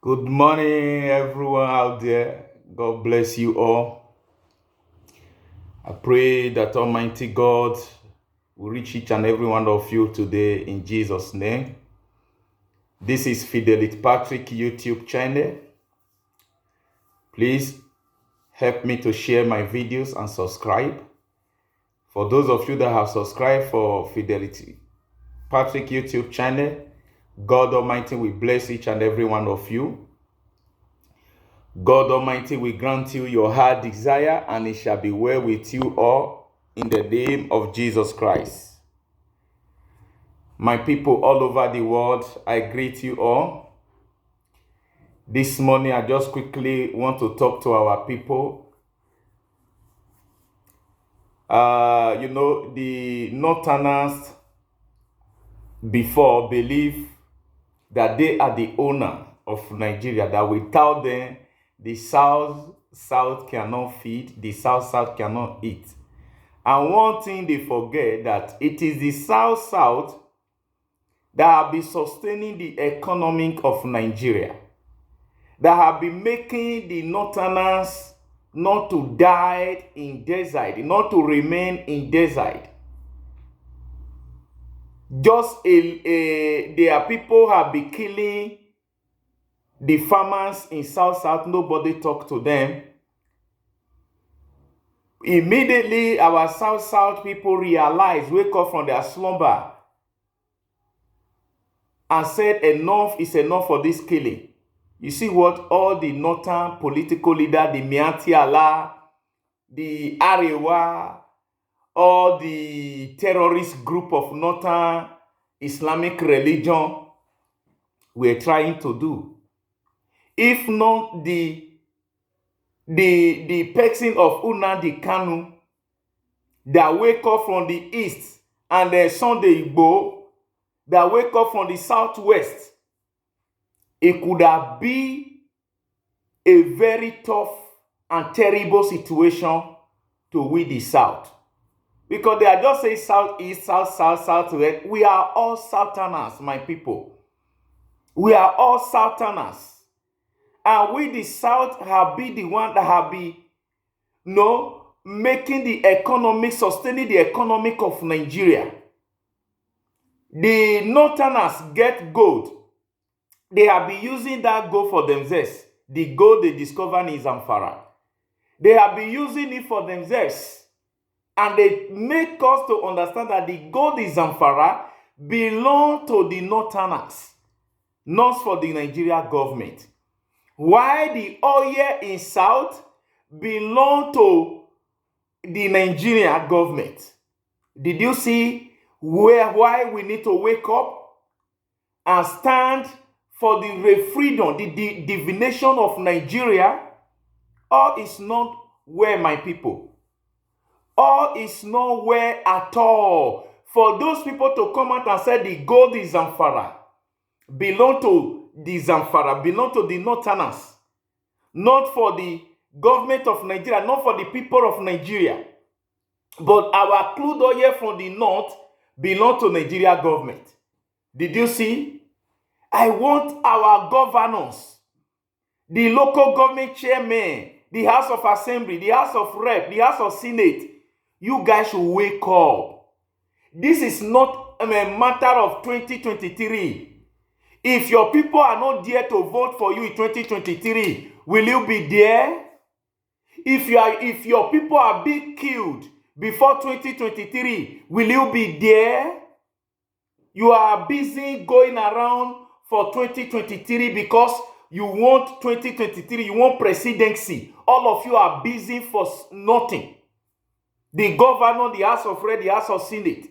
Good morning, everyone out there. God bless you all. I pray that Almighty God will reach each and every one of you today in Jesus' name. This is Fidelity Patrick YouTube channel. Please help me to share my videos and subscribe. For those of you that have subscribed for Fidelity Patrick YouTube channel, God Almighty will bless each and every one of you. God Almighty will grant you your heart desire, and it shall be well with you all in the name of Jesus Christ. My people all over the world, I greet you all. This morning, I just quickly want to talk to our people. The Northerners before believe that they are the owner of Nigeria, that without them, the South cannot feed, the South cannot eat. And one thing they forget, that it is the South that have been sustaining the economy of Nigeria, that have been making the Northerners not to die in desert, not to remain in desert. Their people have been killing the farmers in South. Nobody talk to them. Immediately, our South people realize, wake up from their slumber, and said enough is enough for this killing. You see what all the northern political leaders, the Miati Allah, the Arewa, all the terrorist group of northern Islamic religion were trying to do. If not the person of Nnamdi Kanu that wake up from the east, and then Sunday Igboho that wake up from the southwest, it could have been a very tough and terrible situation to we the South. Because they are just saying Southeast, Southwest. We are all Southerners, my people. We are all Southerners. And we the South have been the one that have been, making the economy, sustaining the economic of Nigeria. The Northerners get gold. They have been using that gold for themselves. The gold they discovered in Zamfara. They have been using it for themselves. And they make us to understand that the gold in Zamfara belong to the Northerners, not for the Nigeria government. While the oil in South belong to the Nigeria government. Did you see why we need to wake up and stand for the freedom, the divination of Nigeria? All is not well, my people. All is not well at all. For those people to come out and say the gold is Zamfara, belong to the Zamfara, belong to the Northerners, not for the government of Nigeria, not for the people of Nigeria. But our crude oil from the north belong to Nigeria government. Did you see? I want our governors, the local government chairman, the House of Assembly, the House of Rep, the House of Senate, you guys should wake up. This is not a matter of 2023. If your people are not there to vote for you in 2023, will you be there? If your people are being killed before 2023, will you be there? You are busy going around for 2023 because you want 2023, you want presidency. All of you are busy for nothing. The governor, the House of Rep, the House of Senate,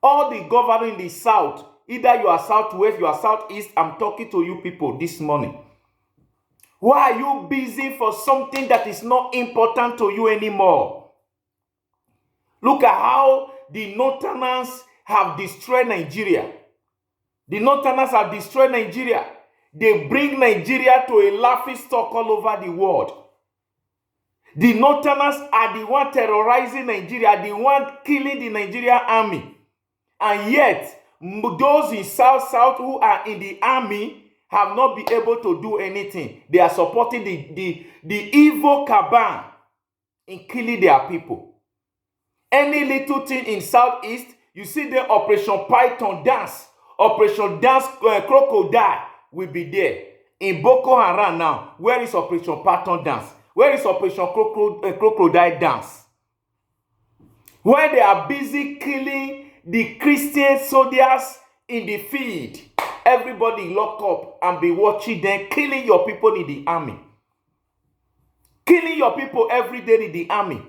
all the governor in the South, either you are Southwest, you are Southeast, I'm talking to you people this morning. Why are you busy for something that is not important to you anymore? Look at how the Northerners have destroyed Nigeria. The Northerners have destroyed Nigeria. They bring Nigeria to a laughing stock all over the world. The Northerners are the one terrorizing Nigeria, the one killing the Nigerian army. And yet, those in South who are in the army have not been able to do anything. They are supporting the evil cabal in killing their people. Any little thing in Southeast, you see the Operation Python dance, Operation Dance Crocodile will be there. In Boko Haram now, where is Operation Python dance? Where is Operation Crocodile dance? Where they are busy killing the Christian soldiers in the field. Everybody lock up and be watching them killing your people in the army. Killing your people every day in the army.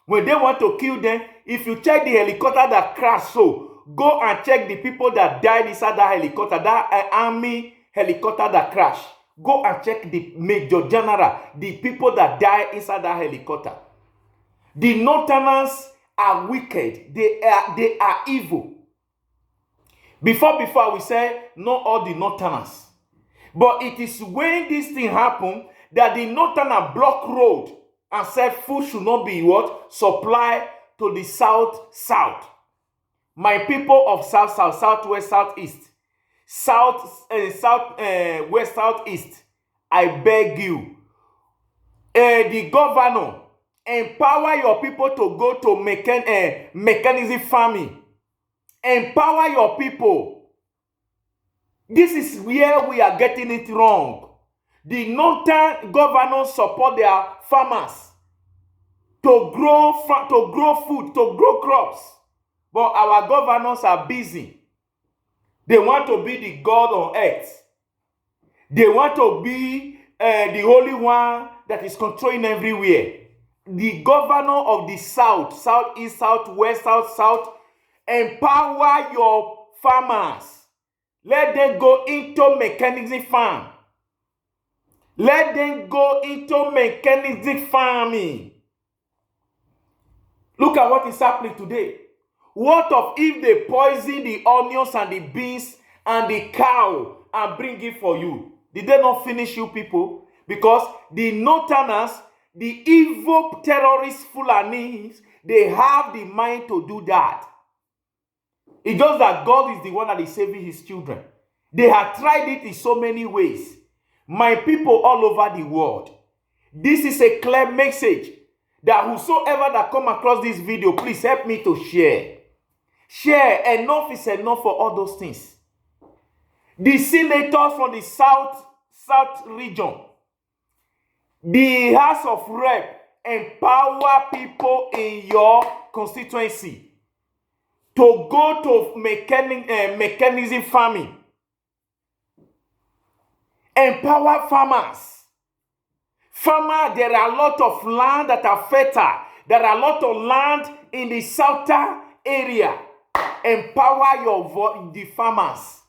When they want to kill them, if you check the helicopter that crashed, so go and check the people that died inside that helicopter, that army helicopter that crashed. Go and check the Major General, the people that died inside that helicopter. The Northerners are wicked. They are evil. Before we say not all the Northerners. But it is when this thing happen that the Northerner block road and said food should not be what? Supply to the south. My people of south, southwest, southeast, west, southeast, I beg you, the governor, empower your people to go to mechanism farming. Empower your people. This is where we are getting it wrong. The northern governors support their farmers to grow food, to grow crops. But our governors are busy. They want to be the God on earth. They want to be the only one that is controlling everywhere. The governor of the south, southeast, southwest, south, empower your farmers. Let them go into mechanism farm. Let them go into mechanism farming. Look at what is happening today. What of if they poison the onions and the beans and the cow and bring it for you? Did they not finish you people? Because the Northerners, the evil terrorist Fulanis, they have the mind to do that. It's just that God is the one that is saving his children. They have tried it in so many ways. My people all over the world, this is a clear message that whosoever that come across this video, please help me to share. Share. Enough is enough for all those things. The senators from the south region, the House of Rep, empower people in your constituency to go to mechanism farming. Empower farmers. There are a lot of land that are fertile. There are a lot of land in the southern area. Empower the farmers,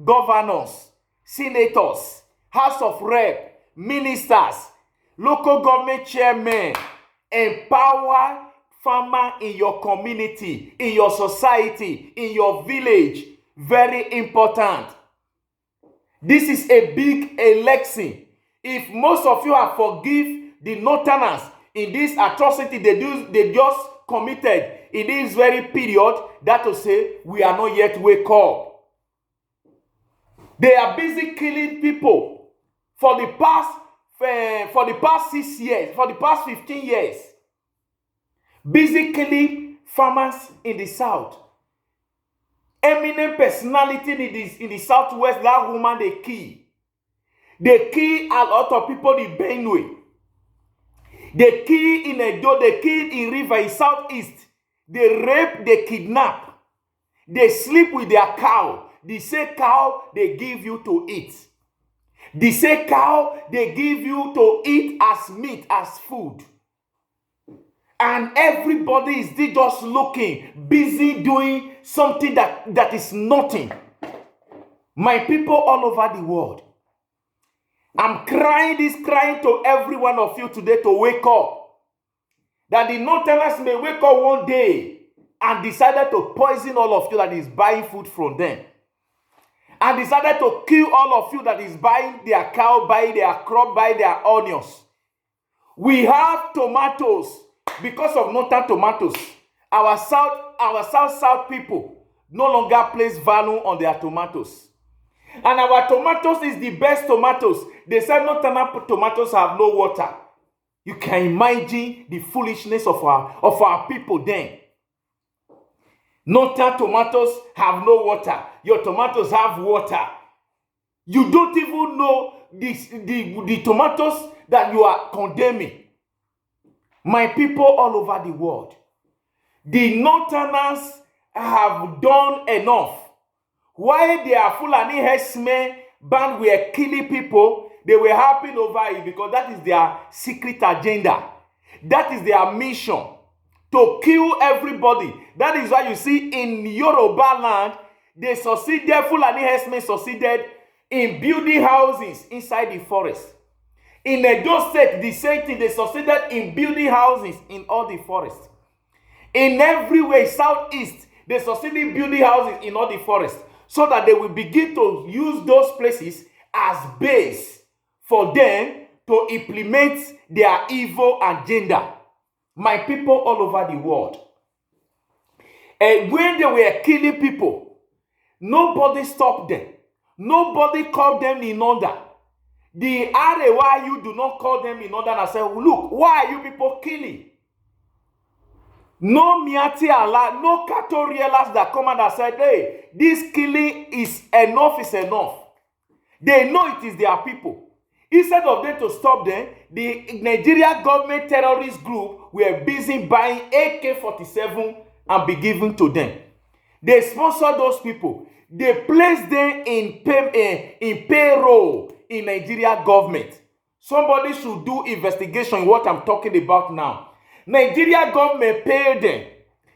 governors, senators, House of Rep, ministers, local government chairmen. Empower farmer in your community, in your society, in your village. Very important. This is a big election. If most of you have forgive the Northerners in this atrocity they just committed in this very period, that to say we are not yet wake up. They are busy killing people for the past 6 years, for the past 15 years. Busy killing farmers in the south. Eminent personality in the southwest, that woman they kill. They kill a lot of people in Benue. They kill in Edo, they kill in River, in southeast. They rape, they kidnap. They sleep with their cow. The same cow they give you to eat. The same cow they give you to eat as meat, as food. And everybody is still just looking, busy doing something that is nothing. My people all over the world, I'm crying to every one of you today to wake up. That the Northerners may wake up one day and decided to poison all of you that is buying food from them. And decided to kill all of you that is buying their cow, buying their crop, buying their onions. We have tomatoes because of northern tomatoes. Our south people no longer place value on their tomatoes. And our tomatoes is the best tomatoes. They said Northern tomatoes have no water. You can imagine the foolishness of our people then. Northern tomatoes have no water. Your tomatoes have water. You don't even know the tomatoes that you are condemning. My people all over the world, the Northerners have done enough. Why they are Fulani herdsmen band were killing people, they were happy over it because that is their secret agenda. That is their mission, to kill everybody. That is why you see in Yoruba land, they succeeded, Fulani herdsmen succeeded in building houses inside the forest. In Edo State, the same thing, they succeeded in building houses in all the forests. In every way, southeast, they succeeded in building houses in all the forests, so that they will begin to use those places as base for them to implement their evil agenda. My people all over the world. And when they were killing people, nobody stopped them. Nobody called them in order. The Arewa, do not call them in order and say, look, why are you people killing? No Miati Allah, no Katorialas that come and said, hey, this killing is enough. They know it is their people. Instead of them to stop them, the Nigeria government terrorist group were busy buying AK-47 and be given to them. They sponsor those people. They place them in payroll in Nigeria government. Somebody should do investigation in what I'm talking about now. Nigeria government paid them.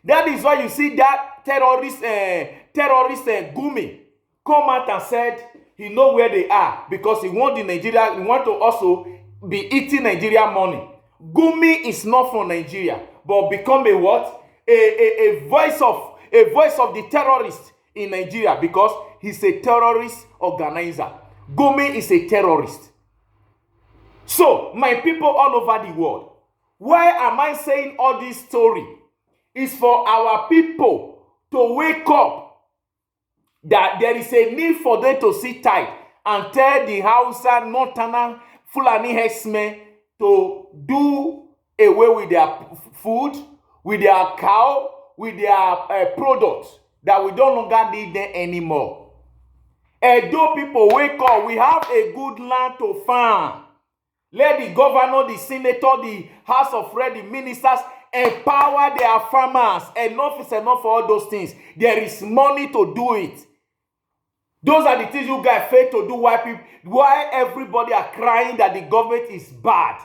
That is why you see that terrorist Gumi come out and said he know where they are because he want to also be eating Nigeria money. Gumi is not from Nigeria, but become a what? A voice of the terrorists in Nigeria because he's a terrorist organizer. Gumi is a terrorist. So, my people all over the world, why am I saying all this story? It's for our people to wake up that there is a need for them to sit tight and tell the Hausa, Northern, Fulani herdsmen to do away with their food, with their cow, with their products, that we no longer need them anymore. Edo people, wake up. We have a good land to farm. Let the governor, the senator, the House of Rep, the ministers empower their farmers. Enough is enough for all those things. There is money to do it. Those are the things you guys fail to do. Why everybody are crying that the government is bad.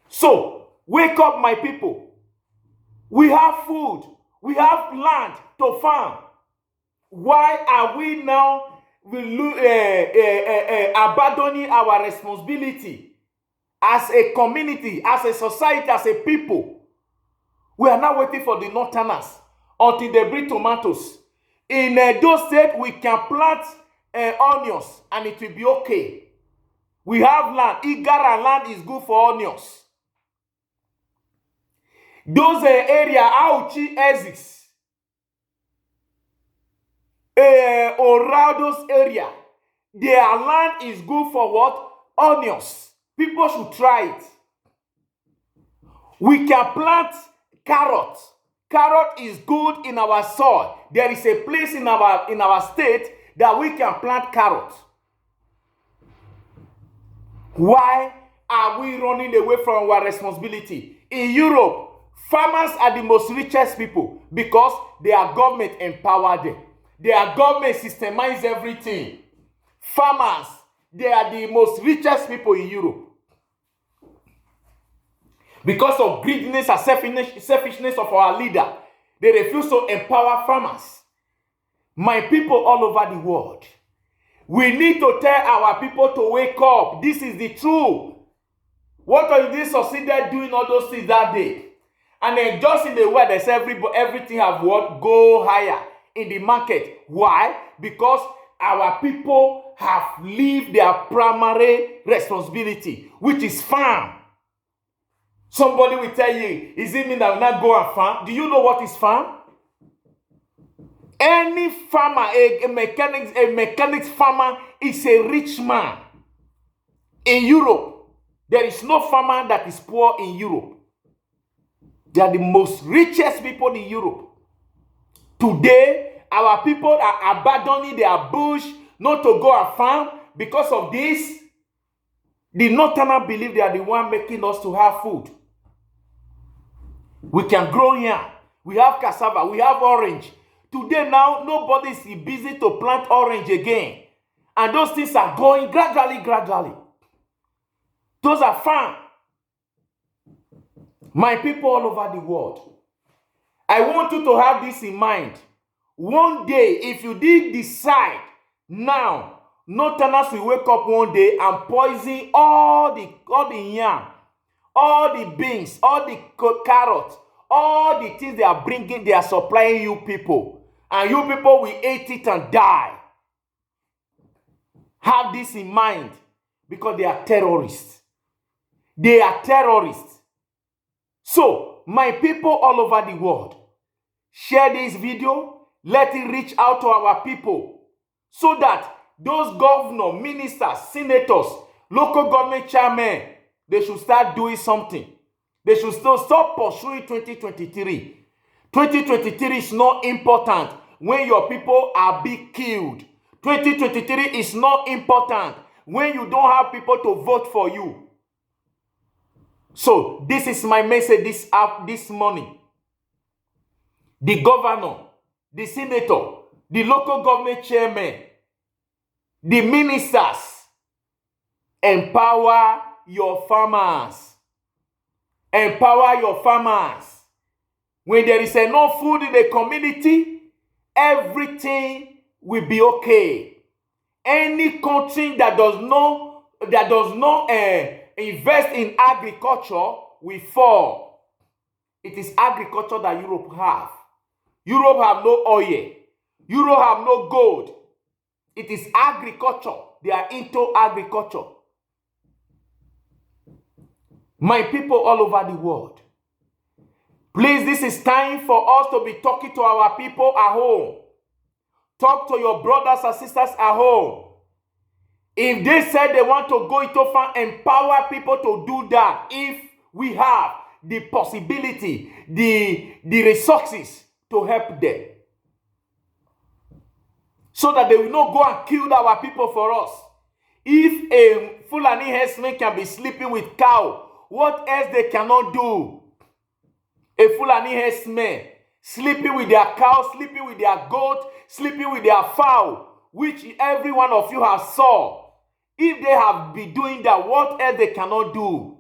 So, wake up, my people. We have food. We have land to farm. Why are we now abandoning our responsibility as a community, as a society, as a people? We are now waiting for the Northerners until they bring tomatoes. In those states, we can plant onions and it will be okay. We have land. Igara land is good for onions. Those area, Auchi exits. Orados area, their land is good for what? Onions. People should try it. We can plant carrot. Carrot is good in our soil. There is a place in our state that we can plant carrot. Why are we running away from our responsibility? In Europe, farmers are the most richest people because their government empowered them. Their government systemized everything. Farmers, they are the most richest people in Europe. Because of greediness and selfishness of our leader, they refuse to empower farmers. My people all over the world, we need to tell our people to wake up. This is the truth. What are you succeeded doing all those things that day? And then just in the way they say everything have what? Go higher in the market. Why? Because our people have lived their primary responsibility, which is farm. Somebody will tell you, is it mean that I will not go and farm? Do you know what is farm? Any farmer, a mechanics farmer is a rich man. In Europe, there is no farmer that is poor in Europe. They are the most richest people in Europe. Today, our people are abandoning their bush not to go and farm because of this. The Northerners believe they are the one making us to have food. We can grow here. We have cassava. We have orange. Today now, nobody is busy to plant orange again. And those things are going gradually. Those are farm. My people all over the world, I want you to have this in mind. One day, if you did decide now, Northerners will wake up one day and poison all the yam, all the beans, all the carrots, all the things they are bringing, they are supplying you people. And you people will eat it and die. Have this in mind, because they are terrorists. They are terrorists. So, my people all over the world, share this video. Let it reach out to our people so that those governors, ministers, senators, local government chairmen, they should start doing something. They should still stop pursuing 2023. 2023 is not important when your people are being killed. 2023 is not important when you don't have people to vote for you. So, this is my message this morning. The governor, the senator, the local government chairman, the ministers, empower your farmers. Empower your farmers. When there is enough food in the community, everything will be okay. Any country that does not invest in agriculture will fall. It is agriculture that Europe have. Europe have no oil. Europe have no gold. It is agriculture. They are into agriculture. My people all over the world, please, this is time for us to be talking to our people at home. Talk to your brothers and sisters at home. If they said they want to go into farm, empower people to do that. If we have the possibility, the resources to help them, so that they will not go and kill our people for us. If a Fulani herdsman can be sleeping with cow, what else they cannot do? A Fulani herdsman sleeping with their cow, sleeping with their goat, sleeping with their fowl, which every one of you has saw. If they have been doing that, what else they cannot do?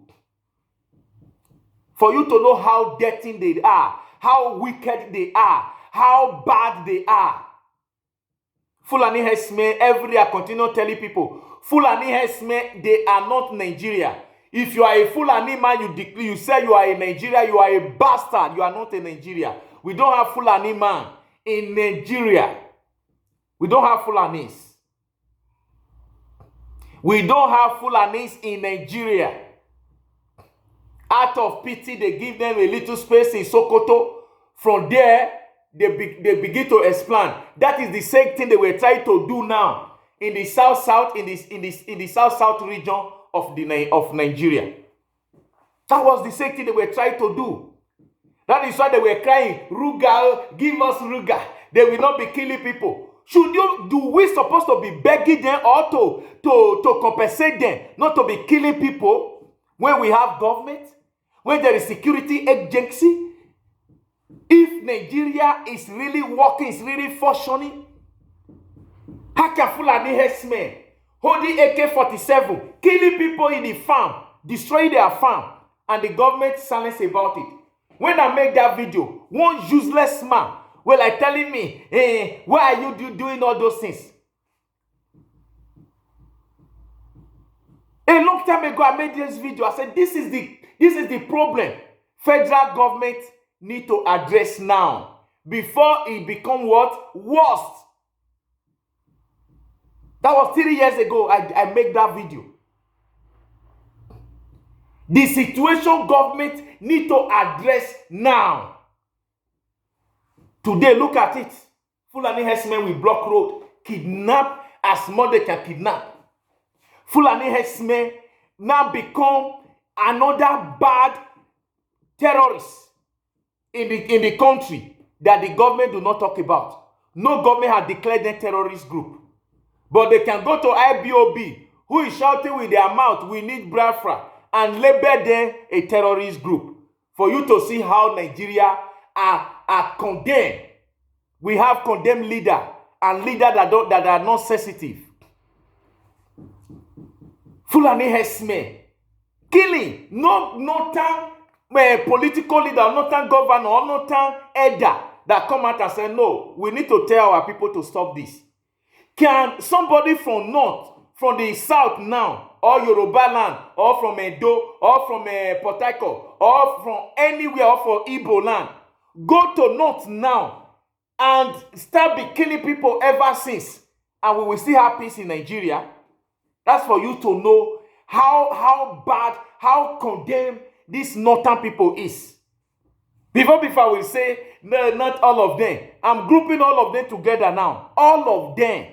For you to know how dirty they are, how wicked they are, how bad they are. Fulani herdsmen, every day I continue telling people, Fulani herdsmen, they are not Nigeria. If you are a Fulani man, you say you are a Nigeria, you are a bastard, you are not a Nigeria. We don't have Fulani man in Nigeria. We don't have Fulanis. We don't have Fulanis in Nigeria. Out of pity, they give them a little space in Sokoto. From there, they begin to expand. That is the same thing they were trying to do now in the south in the south region of Nigeria. That was the same thing they were trying to do. That is why they were crying, Ruga, give us Ruga. They will not be killing people. Do we supposed to be begging them or to compensate them, not to be killing people when we have government, when there is security agency? If Nigeria is really working, is really functioning, how can Fulani herdsmen holding AK-47, killing people in the farm, destroying their farm, and the government silence about it? When I make that video, one useless man will like telling me, hey, why are you doing all those things? A long time ago, I made this video. I said, this is the problem federal government need to address now before it become what? Worst. That was 3 years ago. I made that video. The situation government need to address now. Today, look at it. Fulani herdsmen will block road, kidnap as much they can kidnap. Fulani herdsmen now become another bad terrorist in the country that the government do not talk about. No government has declared them terrorist group. But they can go to IBOB, who is shouting with their mouth, we need Biafra, and label them a terrorist group. For you to see how Nigeria are condemned. We have condemned leaders and leaders that are not sensitive. Fulani herdsmen killing, no time political leader, no time governor, or no time elder that come out and say, no, we need to tell our people to stop this. Can somebody from north, from the south now, or Yoruba land, or from Edo, or from Port Harcourt, or from anywhere, or from Igbo land, go to north now and start be killing people ever since, and we will still have peace in Nigeria? That's for you to know how bad, how condemned these northern people is. Before I will say, no, not all of them. I'm grouping all of them together now. All of them.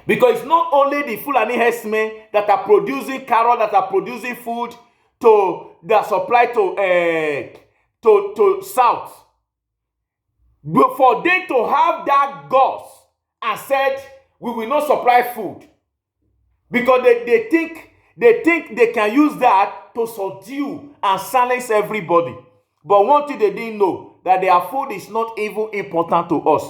Because it's not only the Fulani herdsmen that are producing carrot, that are producing food to the supply to south. But for them to have that guts and said, we will not supply food. Because they think they can use that to subdue and silence everybody. But one thing they didn't know, that their food is not even important to us.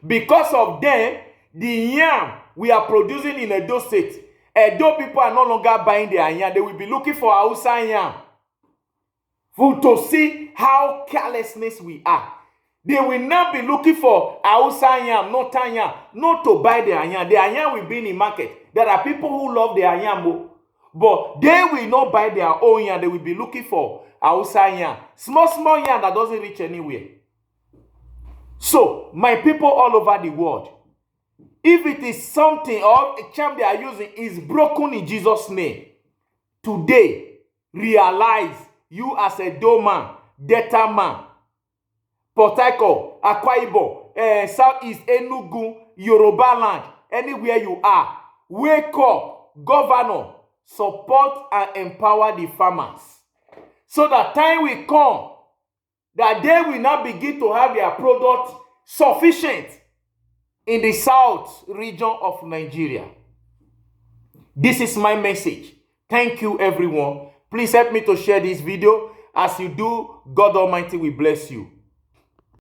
Because of them, the yam we are producing in Edo State, Edo people are no longer buying their yam. They will be looking for Hausa yam. To see how carelessness we are. They will not be looking for Hausa yam, Northern yam, not to buy their yam. Their yam will be in the market. There are people who love their yam, but they will not buy their own yam. They will be looking for Hausa yam. Small yam that doesn't reach anywhere. So, my people all over the world, if it is something or a charm they are using is broken in Jesus' name, today, realize you as a Doman, Delta man, Port Harcourt, Akwa Ibom, Southeast, Enugu, Yoruba land, anywhere you are, wake up, governor, support and empower the farmers. So that time will come, that they will not begin to have their product sufficient in the south region of Nigeria. This is my message. Thank you, everyone. Please help me to share this video. As you do, God Almighty will bless you.